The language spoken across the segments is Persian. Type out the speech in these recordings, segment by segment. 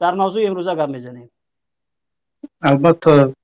در موضوع امروز گپ میزنیم. البته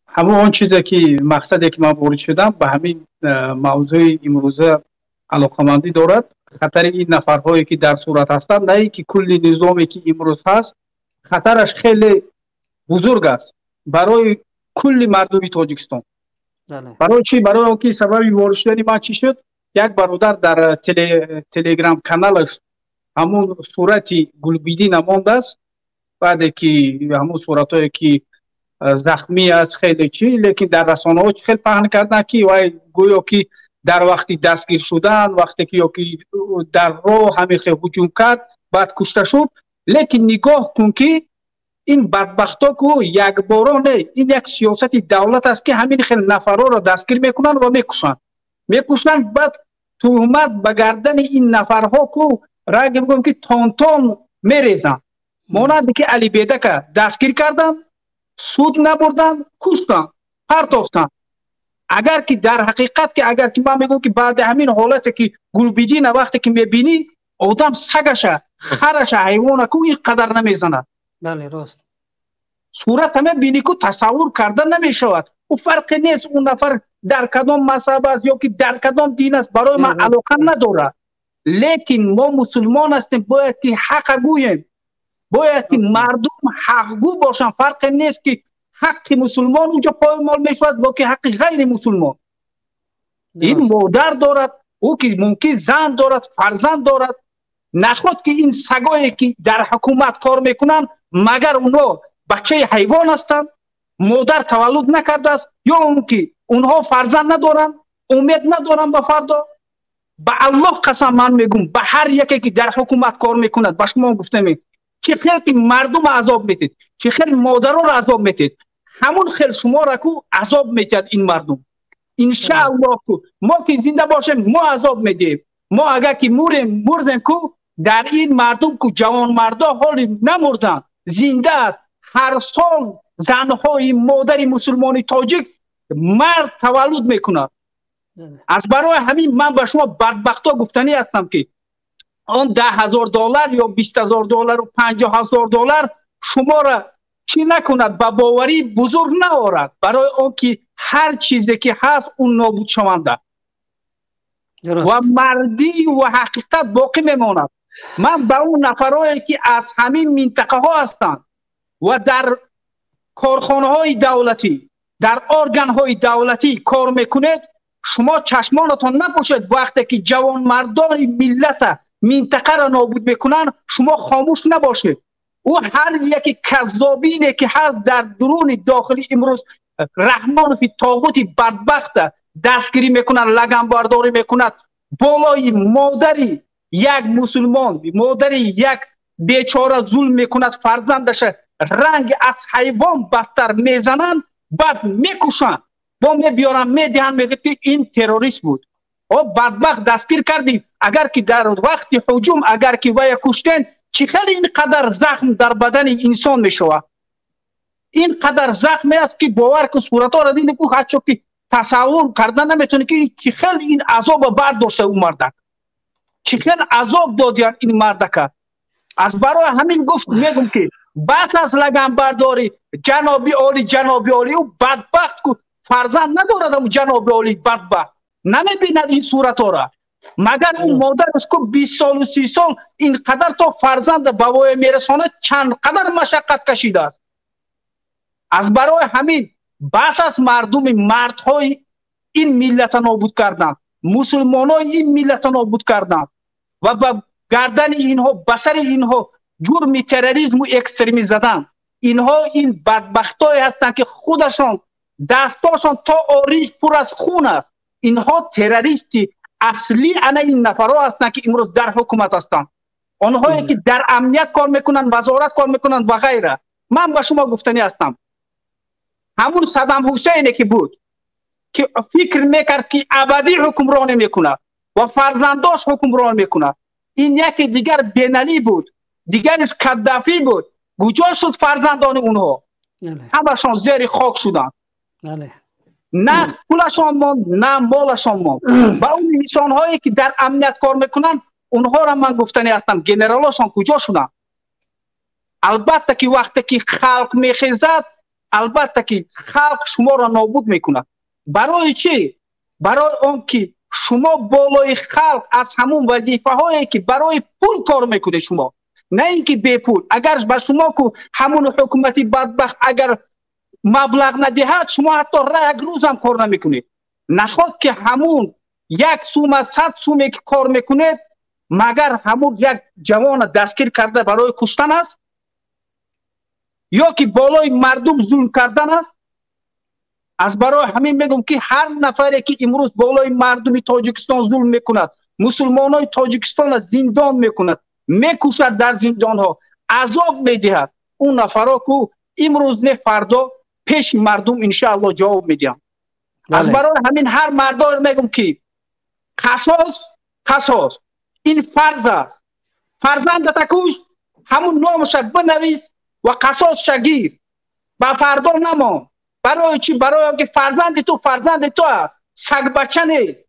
همون اون چیزی که مقصدی که من وارد شدم به همین موضوع امروزه علاقمندی دارد. خطر این نفرهایی که در صورت هستند، نه که کل نظامی که امروز هست خطرش خیلی بزرگ است برای کل مردم تاجیکستان. برای چی؟ برای اینکه سبب وارد شدن ما چی شد؟ یک برادر در تلگرام کانالش همون صورتی گلبیدی نمانده است، بعد که همون صورتایی که زخمی است خیلی چی، لیکن در رسانه ها خیلی پهن کردن که وای گویا که در وقتی دستگیر شدن، وقتی که در راه همین خیلی هجوم کرد بعد کشته شد. لیکن نگاه کن که این بدبختا که یک بارانه، این یک سیاست دولت است که همین خیلی نفرها را دستگیر میکنن و میکشن. بعد تهمت به گردن این نفرها که رنگ میگم که تون میریزن. مانند که علی بیدک دستگیر کردن، سود نبردن، کشتن، پرتافتن. اگر که در حقیقت که اگر که من میگم که بعد همین حالت که گلبیدین وقتی که میبینی آدم سگشه، خرشه، حیوانه که این قدر نمیزنه. بله راست. صورت همه بینی که تصور کردن نمیشود. او فرق نیست اون نفر در کدام مذهب است یا که در کدام دین است، برای من علاقه نداره. لیکن ما مسلمان هستیم، باید که حق گوییم، باید که مردم حق گو باشن. فرق نیست که حق مسلمان اونجا پایمال میشود با که حق غیر مسلمان. این مادر دارد، او که ممکن زن دارد، فرزند دارد. نخواد که این سگایی که در حکومت کار میکنن مگر اونها بچه حیوان هستن، مادر تولد نکرده است، یا اون که اونها فرزند ندارن، امید ندارن به فردا. به الله قسم من میگم به هر یکی که در حکومت کار میکند، به شما گفتم چه خیلی که مردم عذاب میتید، چه خیلی مادرها را عذاب میتید، همون خیلی شما را که عذاب میتید این مردم. انشاءالله ما که زنده باشیم ما عذاب میدیم. ما اگر که مردیم که در این مردم که جوان مردا حالی نمردن، زنده است. هر سال زنهای مادر مسلمانی تاجیک مرد تولد میکنند. از برای همین من به شما بدبختا گفتنی هستم که آن $10,000 یا $20,000 و $50,000 شما را چی نکند، به باوری بزرگ نآورد. برای آن که هر چیزی که هست اون نابود شونده و مردی و حقیقت باقی میماند. من به اون نفرایی که از همین منطقه ها هستند و در کارخانه های دولتی، در ارگان های دولتی کار میکنید، شما چشمانتان نپوشید. وقتی که جوان مردان ملت منطقه را نابود میکنن شما خاموش نباشید. او هر یکی کذابینه که هست در درون داخلی امروز رحمان فی طاغوت بدبخت دستگیری میکنن، لگن برداری میکند. بالای مادری یک مسلمان، مادری یک بیچاره ظلم میکند، فرزندش رنگ از حیوان بدتر میزنن، بعد میکشن، با میبیارن میدهن، میگه که این تروریست بود. او بدبخت دستگیر کردیم. اگر که در وقت هجوم اگر که وای کشتن، چی خیلی اینقدر زخم در بدن انسان میشود. اینقدر زخم است که باور که صورتها را دیدیم که حتی که تصور کردن نمیتونه که چی خیلی این عذاب برداشته اون مردک، چی خیلی عذاب دادیان این مردک. از برای همین گفت میگم که بس از لگن برداری جنابی عالی او بدبخت که فرزند ندارد، اون جنابی عالی بدبخت نمیبیند این صورت ها را، مگر اون مادرش که 20 سال و 30 سال اینقدر تا فرزند بوای میرسانه چند قدر مشقت کشیده است. از برای همین بس از مردم مردهای این ملت نابود کردن، مسلمانای این ملت نابود کردن و به گردن اینها، بسر اینها جرم تروریسم و اکستریمی زدن. اینها این بدبختای هستند که خودشان دستاشان تا آرنج پر از خون است. اینها تروریستی اصلی انا این نفرها هستند که امروز در حکومت هستند، آنهایی که در امنیت کار میکنن، وزارت کار میکنن و غیره. من به شما گفتنی هستم همون صدام حسینی که بود که فکر میکرد که ابدی حکمرانی میکنه و فرزنداش حکمرانی میکنه، این یکی دیگر بنالی بود، دیگرش قدافی بود. کجا شد فرزندان اونها؟ همشان زیر خاک شدن. نه پولشان ماند نه مالشان ماند. با اون انسان هایی که در امنیت کار میکنن اونها را من گفتنی هستم گنرالاشان کجا شدن؟ البته که وقتی که خلق میخیزد البته که خلق شما را نابود میکند. برای چی؟ برای آن که شما بالای خلق از همون وظیفه هایی که برای پول کار میکنه شما، نه اینکه بی پول. اگر به شما که همون حکومتی بدبخت اگر مبلغ ندهد شما حتی را یک روز هم کار نمیکنید. نخواد که همون 1 سوم از 100 سومی که کار میکنید مگر همون یک جوان دستگیر کرده برای کشتن است یا که بالای مردم ظلم کردن است؟ از برای همین میگم که هر نفری که امروز بالای مردم تاجیکستان ظلم میکند، مسلمانای تاجیکستان را زندان میکند، میکشد، در زندان ها عذاب میدهد، اون نفرا که امروز نه فردا پیش مردم انشاءالله جواب میدیم. از برای همین هر مردم میگم که قصاص این فرض است. فرزند تکوش همون نامش بنویس و قصاص شگیر با فردا نمان. برای چی؟ برای که فرزند تو است، سگ بچه نیست.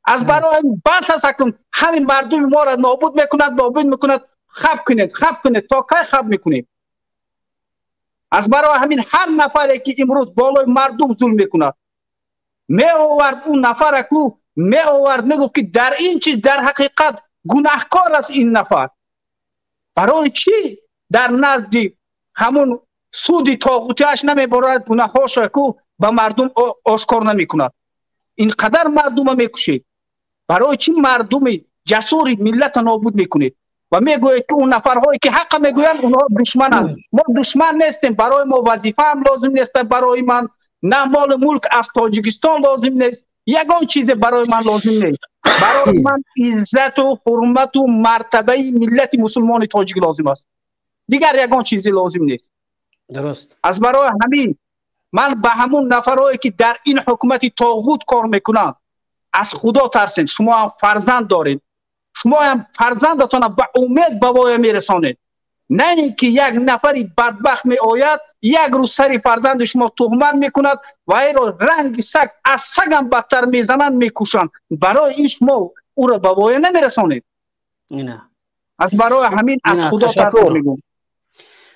از برای بس است کن همین مردم ما را نابود میکند. خب کنید تا کی خب میکنید؟ از برای همین هر نفری که امروز بالای مردم ظلم میکند می آورد اون نفر کو می آورد میگفت که در این چیز در حقیقت گناهکار است این نفر. برای چی در نزد همون سودی طاغوتیش نمیبرد گناهاش را کو به مردم آشکار نمیکند؟ اینقدر مردم میکشید. برای چی مردم جسور ملت نابود میکنید و میگوید که اون نفرهایی که حق میگویند اونها دشمنند؟ ما دشمن نیستیم. برای ما وظیفه هم لازم نیست. برای من نه مال ملک از تاجیکستان لازم نیست، یگان چیز برای من لازم نیست. برای من عزت و حرمت و مرتبه ملت مسلمان تاجیک لازم است، دیگر یگان چیزی لازم نیست. درست. از برای همین من به همون نفرهایی که در این حکومت طاغوت کار میکنند از خدا ترسید. شما هم فرزند دارید، شما هم فرزندتان به امید به وای میرسانید، نه اینکه یک نفری بدبخت می آید یک روز سری فرزند شما تهمت میکند و این را رنگ سگ از سگ هم بدتر میزنند میکشند. برای این شما او را به وای نمیرسانید. نه. از برای همین از خدا تشکر میگم.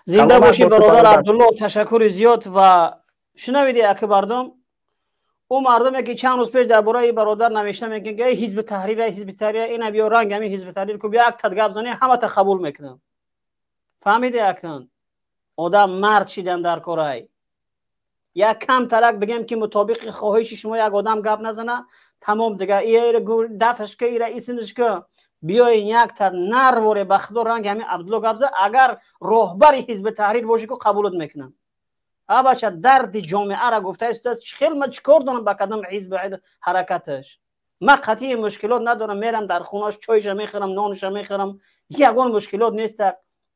زنده باشی برادر عبدالله. تشکر زیاد. و شنویدی اکبردم او مردمی که چند روز پیش درباره برادر نوشته میگن که حزب تحریر اینا بیا رنگ همین حزب تحریر کو بیا یک تدگاب زنی همه تا قبول میکنن. فهمیدی اکن آدم مرد شدن در کارای یک کم ترک بگم که مطابق خواهش شما یک آدم گپ نزنه تمام دیگه ای دفعش که ای اسمش که بیاین یک تا نروره بخدو رنگ همین عبدالله گپ زد. اگر راهبر حزب تحریر باشی که قبولت میکنن. بچه درد جامعه را گفته است خیلی من چیکار دارم با کدام حزب حرکتش. من قطعی مشکلات ندارم، میرم در خونه‌اش چایش میخورم نانش میخورم، یگان مشکلات نیست.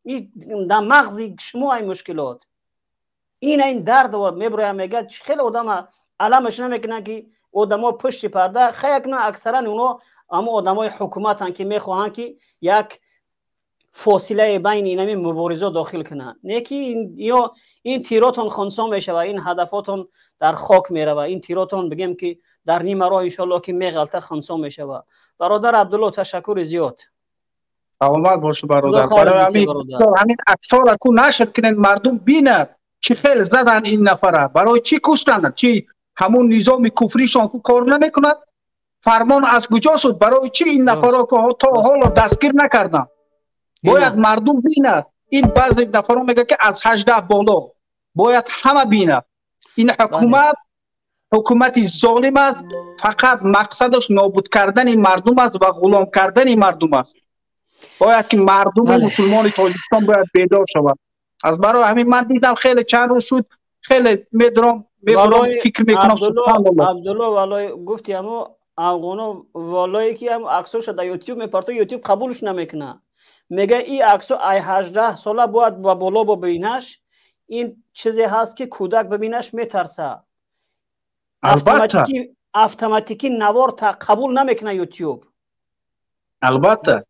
این در مغزی شما این مشکلات این درد و میبره میگه خیلی آدم علمش نمیکنن که آدما پشت پرده خیلی نه اکثرا اونا اما آدمای حکومتن که میخواهن که یک فاصله بین اینمی مبارزه داخل کنن. نه که این تیراتون خونسا میشه و این هدفاتون در خاک میره و این تیراتون بگیم که در نیمه راه ان شاء الله که میغلطه خونسا میشه. و برادر عبدالله تشکر زیاد. سلامت باشه برادر. برای همین اکثر کو نشد کنن مردم بیند چی خیلی زدن این نفره، برای چی کشتند، چی همون نظام کفریشان کو کار نمیکند، فرمان از کجا شد، برای چی این نفرا که تا حالا دستگیر نکردن. باید مردم بیند. این بعضی نفرا میگه که از 18 بالا باید همه بیند. این حکومت ظالم است، فقط مقصدش نابود کردن مردم است و غلام کردن مردم است. باید که مردم مسلمان تاجیکستان باید بیدار شود. از برای همین من دیدم خیلی چند روز شد خیلی میدرم فکر میکنم. عبدالله والله گفتی اما افغانا والله که هم عکسش در یوتیوب میپرته یوتیوب قبولش نمیکنه. میگه این عکس ای 18 ساله باید با بالا ببینش. این چیزی هست که کودک ببینش میترسه. اتوماتیکی نوار تا قبول نمیکنه یوتیوب. البته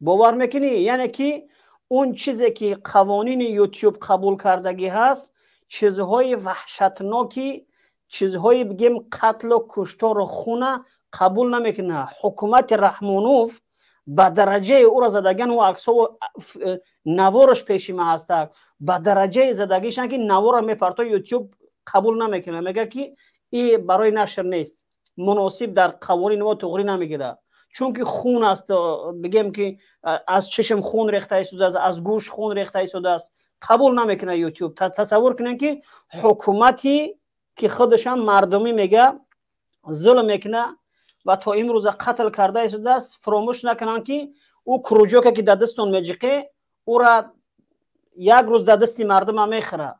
باور میکنی؟ یعنی که اون چیزی که قوانین یوتیوب قبول کردگی هست چیزهای وحشتناکی، چیزهای بگیم قتل و کشتار و خونه قبول نمیکنه. حکومت رحمانوف به درجه او را زدگان و عکس و نوارش پیش ما هست به درجه زدگیشن که نوار میپرته یوتیوب قبول نمیکنه، میگه که این برای نشر نیست، مناسب در قوانین ما تغییر نمیگیره، چون که خون است، بگیم که از چشم خون ریخته شده است، از گوش خون ریخته شده است، قبول نمیکنه یوتیوب. تصور کنین که حکومتی که خودشان مردمی میگه ظلم میکنه و تا امروز قتل کرده شده است، فراموش نکنن که او کروجوکه که در دستون میجقه او را یک روز در دستی مردم هم میخره.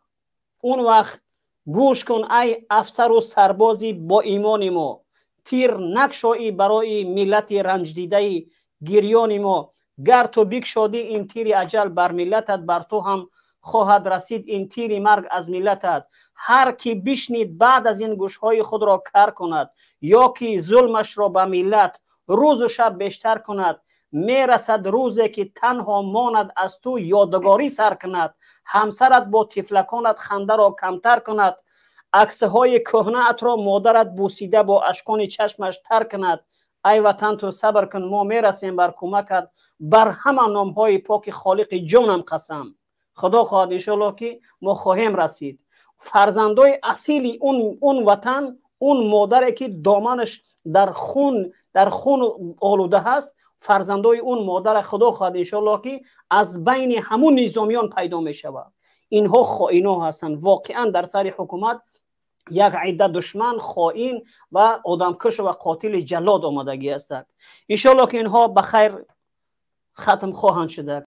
اون وقت گوش کن ای افسر و سربازی با ایمان ما، تیر نکشایی برای ملت رنج دیده گریان ما، گر تو بکشادی این تیر اجل بر ملتت، بر تو هم خواهد رسید این تیر مرگ از ملتت. هر کی بشنید بعد از این گوشهای خود را کر کند، یا که ظلمش را به ملت روز و شب بیشتر کند، میرسد روزی که تنها ماند از تو یادگاری سر کند، همسرت با طفلکانت خنده را کمتر کند، عکسهای کهنه ات را مادرت بوسیده با اشکان چشمش تر کند. ای وطن تو صبر کن ما میرسیم بر کمکت، بر همه نامهای پاک خالق جانم قسم. خدا خواهد انشالله که ما خواهیم رسید. فرزندای اصیلی اون وطن، اون مادری که دامنش در خون آلوده هست، فرزندای اون مادر خدا خواهد انشالله که از بین همون نظامیان پیدا می شود. اینها خائنا هستند. واقعا در سر حکومت یک عده دشمن، خائن و آدمکش و قاتل جلاد آمدگی هستند. انشالله که اینها بخیر ختم خواهند شد.